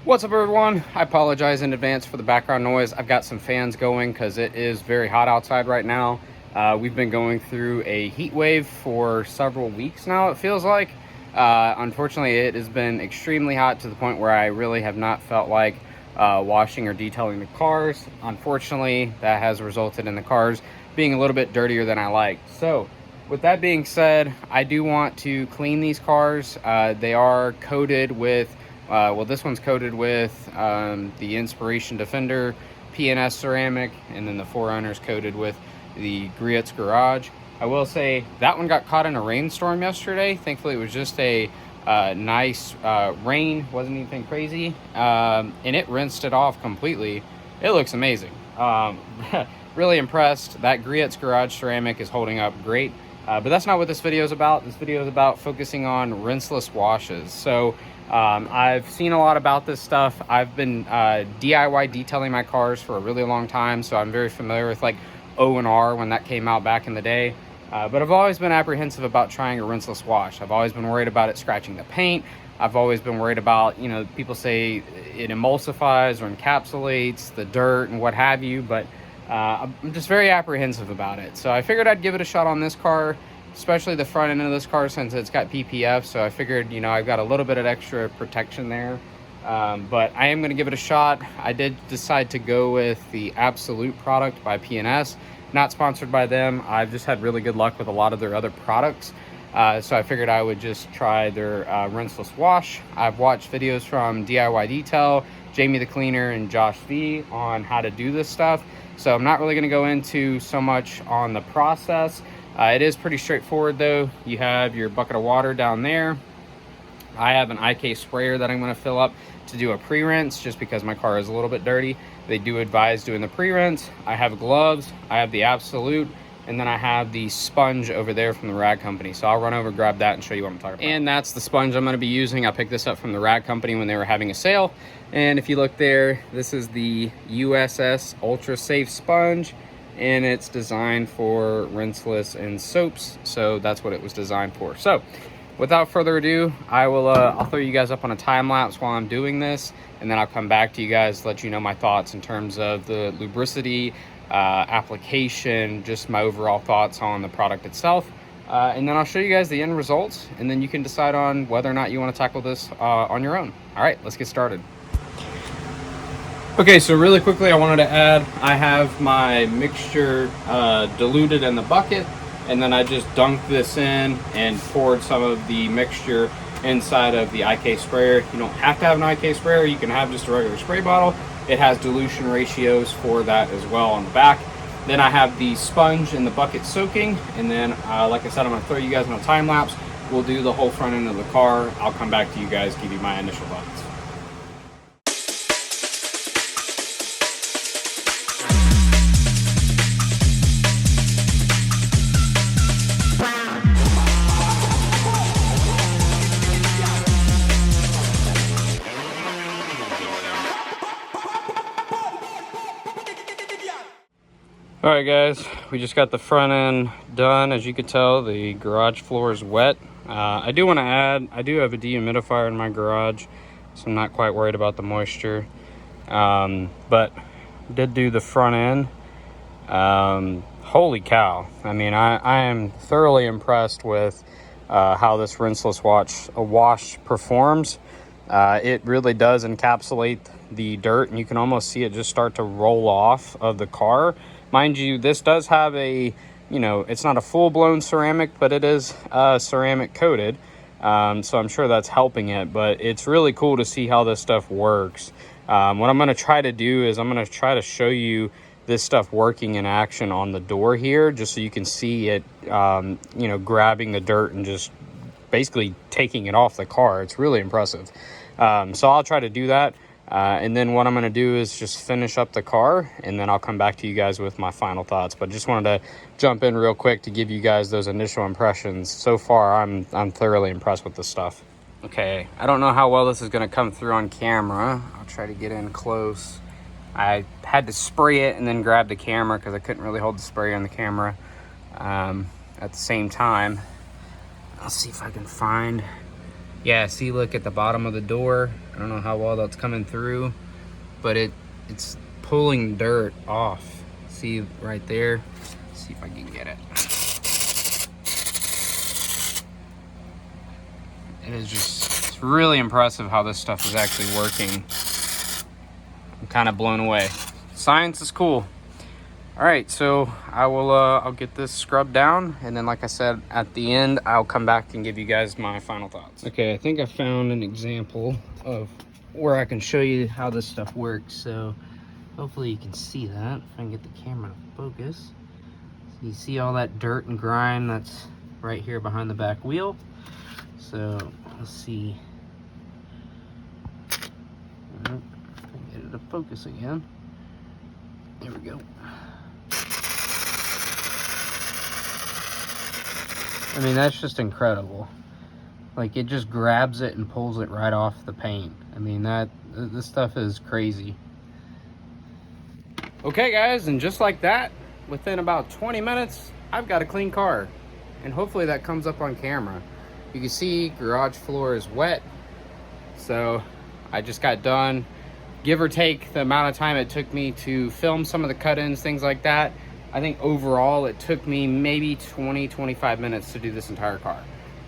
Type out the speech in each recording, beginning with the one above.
What's up, everyone? I apologize in advance for the background noise. I've got some fans going because it is very hot outside right now. We've been going through a heat wave for several weeks now, it feels like. Unfortunately, it has been extremely hot to the point where I really have not felt like washing or detailing the cars. Unfortunately, that has resulted in the cars being a little bit dirtier than I like. So, with that being said, I do want to clean these cars. They are coated with well, this one's coated with the Inspiration Defender P&S ceramic, and then the 4Runner's coated with the Griot's Garage. I will say that one got caught in a rainstorm yesterday. Thankfully, it was just a nice rain, wasn't anything crazy, and it rinsed it off completely. It looks amazing. Really impressed. That Griot's Garage ceramic is holding up great. But that's not what this video is about. This video is about focusing on rinseless washes. So I've seen a lot about this stuff. I've been DIY detailing my cars for a really long time, so I'm very familiar with like O&R when that came out back in the day. But I've always been apprehensive about trying a rinseless wash. I've always been worried about it scratching the paint. I've always been worried about, you know, people say it emulsifies or encapsulates the dirt and what have you, but I'm just very apprehensive about it. So I figured I'd give it a shot on this car, especially the front end of this car since it's got PPF. So I figured, you know, I've got a little bit of extra protection there. But I am going to give it a shot. I did decide to go with the Absolute product by P&S. Not sponsored by them. I've just had really good luck with a lot of their other products. So I figured I would just try their rinseless wash. I've watched videos from DIY Detail, Jamie the Cleaner, and Josh V on how to do this stuff. So I'm not really going to go into so much on the process. It is pretty straightforward though. You have your bucket of water down there. I have an IK sprayer that I'm going to fill up to do a pre-rinse just because my car is a little bit dirty. They do advise doing the pre-rinse. I have gloves. I have the Absolute. And then I have the sponge over there from the Rag Company. So I'll run over, grab that, and show you what I'm talking about. And that's the sponge I'm going to be using. I picked this up from the Rag Company when they were having a sale. And if you look there, this is the USS Ultra Safe Sponge. And it's designed for rinseless and soaps. So that's what it was designed for. So without further ado, I'll throw you guys up on a time lapse while I'm doing this. And then I'll come back to you guys, let you know my thoughts in terms of the lubricity, application, just my overall thoughts on the product itself, and then I'll show you guys the end results, and then you can decide on whether or not you want to tackle this on your own. All right, let's get started. Okay, so really quickly, I wanted to add, I have my mixture diluted in the bucket, and then I just dunked this in and poured some of the mixture inside of the IK sprayer. You don't have to have an IK sprayer, you can have just a regular spray bottle. It has dilution ratios for that as well on the back. Then I have the sponge in the bucket soaking, and then like I said, I'm going to throw you guys on a time lapse. We'll do the whole front end of the car. I'll come back to you guys, give you my initial thoughts. All right, guys, we just got the front end done. As you can tell, the garage floor is wet. I do want to add, I do have a dehumidifier in my garage, so I'm not quite worried about the moisture. But did do the front end. Holy cow. I mean, I am thoroughly impressed with how this rinseless wash performs. It really does encapsulate the dirt, and you can almost see it just start to roll off of the car. Mind you, this does have a, you know, it's not a full-blown ceramic, but it is ceramic coated. So I'm sure that's helping it, but it's really cool to see how this stuff works. What I'm going to try to do is I'm going to try to show you this stuff working in action on the door here, just so you can see it, you know, grabbing the dirt and just basically taking it off the car. It's really impressive. So I'll try to do that. And then what I'm going to do is just finish up the car, and then I'll come back to you guys with my final thoughts. But just wanted to jump in real quick to give you guys those initial impressions. So far, I'm thoroughly impressed with this stuff. Okay, I don't know how well this is going to come through on camera. I'll try to get in close. I had to spray it and then grab the camera because I couldn't really hold the spray on the camera at the same time. I'll see if I can find Yeah, see, look at the bottom of the door. I don't know how well that's coming through, but it's pulling dirt off. See right there? Let's see if I can get it. It is just, it's really impressive how this stuff is actually working. I'm kind of blown away. Science is cool. All right, so I'll get this scrubbed down, and then like I said, at the end, I'll come back and give you guys my final thoughts. Okay, I think I found an example of where I can show you how this stuff works. So hopefully you can see that, if I can get the camera to focus. So you see all that dirt and grime that's right here behind the back wheel. So let's see. Get it to focus again. There we go. I mean, that's just incredible. Like, it just grabs it and pulls it right off the paint. I mean, this stuff is crazy. Okay, guys, and just like that, within about 20 minutes, I've got a clean car. And hopefully that comes up on camera. You can see garage floor is wet. So I just got done, give or take the amount of time it took me to film some of the cut-ins, things like that. I think overall it took me maybe 20-25 minutes to do this entire car.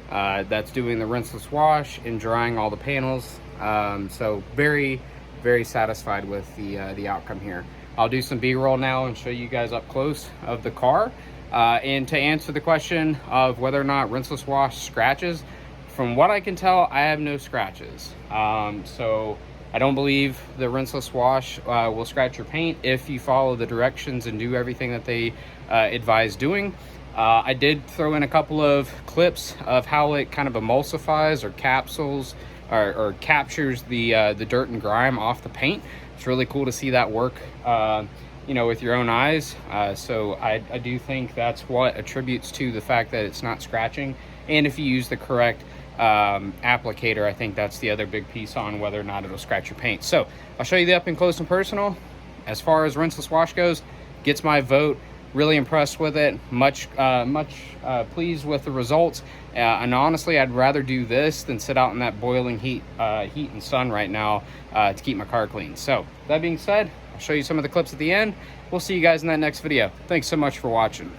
That's doing the rinseless wash and drying all the panels. So very, very satisfied with the outcome here. I'll do some B-roll now and show you guys up close of the car. And to answer the question of whether or not rinseless wash scratches, from what I can tell, I have no scratches. So I don't believe the rinseless wash will scratch your paint if you follow the directions and do everything that they advise doing. I did throw in a couple of clips of how it kind of emulsifies or capsules or captures the dirt and grime off the paint. It's really cool to see that work, you know, with your own eyes. So I do think that's what attributes to the fact that it's not scratching. And if you use the correct applicator, I think that's the other big piece on whether or not it'll scratch your paint. So I'll show you the up and close and personal. As far as rinseless wash goes, gets my vote. Really impressed with it, much pleased with the results, and honestly I'd rather do this than sit out in that boiling heat and sun right now to keep my car clean. So that being said, I'll show you some of the clips at the end. We'll see you guys in that next video. Thanks so much for watching.